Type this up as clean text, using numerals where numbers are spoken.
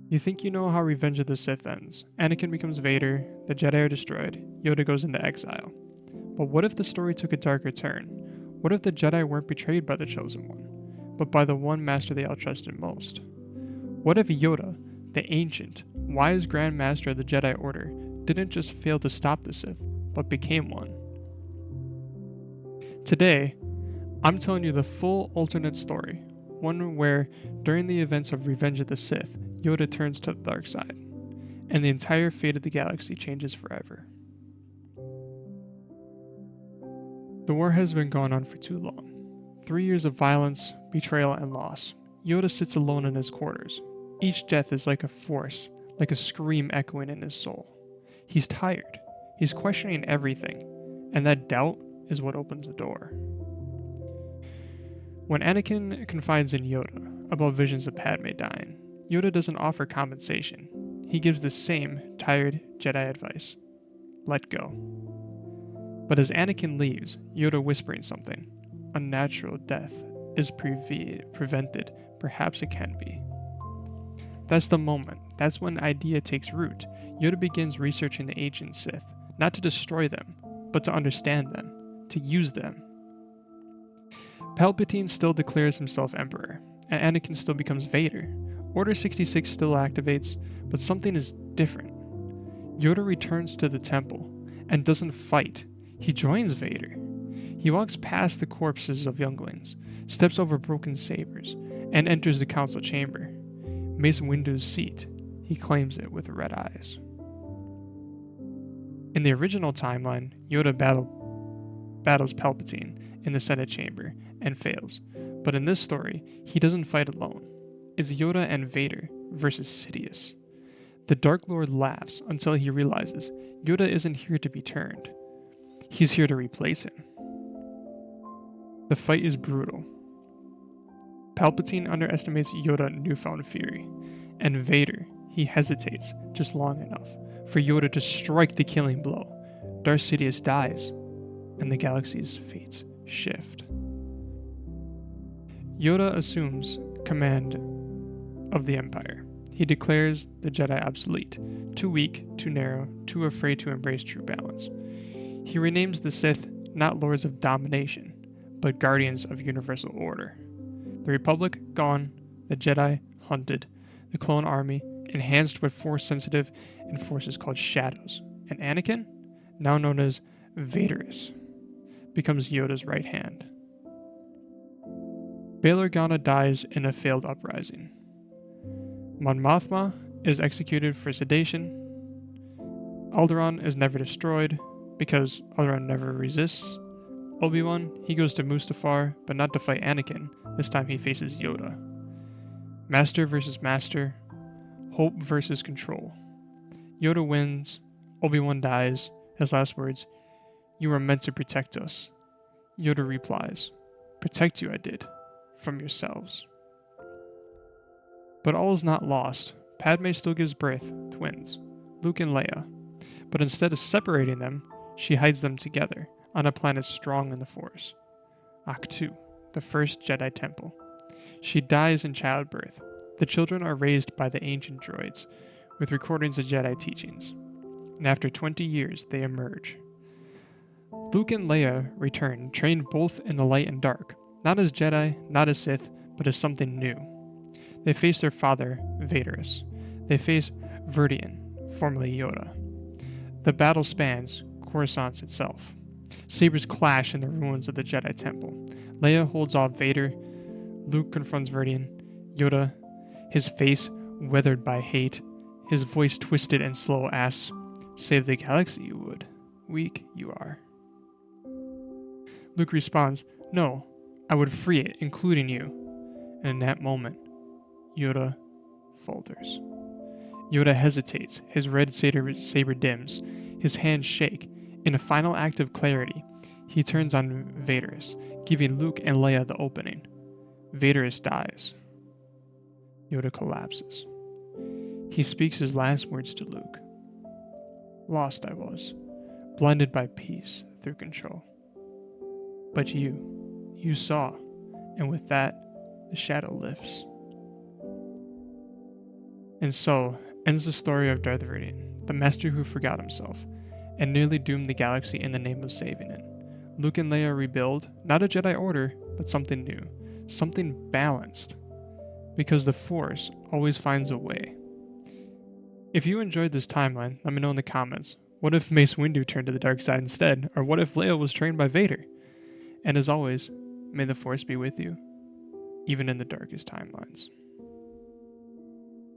You think you know how Revenge of the Sith ends. Anakin becomes Vader, the Jedi are destroyed, Yoda goes into exile. But what if the story took a darker turn? What if the Jedi weren't betrayed by the Chosen One, but by the one master they all trusted most? What if Yoda, the ancient, wise Grand Master of the Jedi Order, didn't just fail to stop the Sith, but became one? Today, I'm telling you the full alternate story, one where, during the events of Revenge of the Sith, Yoda turns to the dark side, and the entire fate of the galaxy changes forever. The war has been going on for too long. 3 years of violence, betrayal, and loss. Yoda sits alone in his quarters. Each death is like a force, like a scream echoing in his soul. He's tired. He's questioning everything, and that doubt is what opens the door. When Anakin confides in Yoda about visions of Padme dying, Yoda doesn't offer compensation. He gives the same tired Jedi advice: let go. But as Anakin leaves, Yoda whispering something: unnatural death is prevented, perhaps it can be. That's the moment. That's when the idea takes root. Yoda begins researching the ancient Sith, not to destroy them, but to understand them, to use them. Palpatine still declares himself Emperor, and Anakin still becomes Vader. Order 66 still activates, but something is different. Yoda returns to the temple and doesn't fight. He joins Vader. He walks past the corpses of younglings, steps over broken sabers, and enters the council chamber. Mace Windu's seat. He claims it with red eyes. In the original timeline, Yoda battles Palpatine in the Senate chamber and fails, but in this story, he doesn't fight alone. It's Yoda and Vader versus Sidious. The Dark Lord laughs until he realizes Yoda isn't here to be turned. He's here to replace him. The fight is brutal. Palpatine underestimates Yoda's newfound fury, and Vader, he hesitates just long enough for Yoda to strike the killing blow. Darth Sidious dies, and the galaxy's fates shift. Yoda assumes command of the Empire. He declares the Jedi obsolete, too weak, too narrow, too afraid to embrace true balance. He renames the Sith not Lords of Domination, but Guardians of Universal Order. The Republic gone, the Jedi hunted, the clone army enhanced with Force-sensitive and forces called Shadows, and Anakin, now known as Vaderus, becomes Yoda's right hand. Bail Organa dies in a failed uprising. Mon Mothma is executed for sedation. Alderaan is never destroyed, because Alderaan never resists. Obi-Wan, he goes to Mustafar, but not to fight Anakin. This time he faces Yoda. Master versus Master. Hope versus Control. Yoda wins. Obi-Wan dies. His last words: "You were meant to protect us." Yoda replies: "Protect you I did. From yourselves." But all is not lost. Padme still gives birth, twins, Luke and Leia. But instead of separating them, she hides them together on a planet strong in the Force. Ahch-To, the first Jedi temple. She dies in childbirth. The children are raised by the ancient droids, with recordings of Jedi teachings. And after 20 years, they emerge. Luke and Leia return, trained both in the light and dark, not as Jedi, not as Sith, but as something new. They face their father, Vaderus. They face Veridian, formerly Yoda. The battle spans Coruscant itself. Sabers clash in the ruins of the Jedi Temple. Leia holds off Vader. Luke confronts Veridian. Yoda, his face weathered by hate, his voice twisted and slow, asks, "Save the galaxy you would. Weak you are." Luke responds, "No, I would free it, including you." And in that moment, Yoda falters. Yoda hesitates, his red saber dims, his hands shake. In a final act of clarity, he turns on Vaderus, giving Luke and Leia the opening. Vaderus dies. Yoda collapses. He speaks his last words to Luke. "Lost I was, blinded by peace through control. But you saw, and with that, the shadow lifts." And so ends the story of Darth Veridian, the master who forgot himself, and nearly doomed the galaxy in the name of saving it. Luke and Leia rebuild, not a Jedi Order, but something new, something balanced, because the Force always finds a way. If you enjoyed this timeline, let me know in the comments. What if Mace Windu turned to the dark side instead? Or what if Leia was trained by Vader? And as always, may the Force be with you, even in the darkest timelines.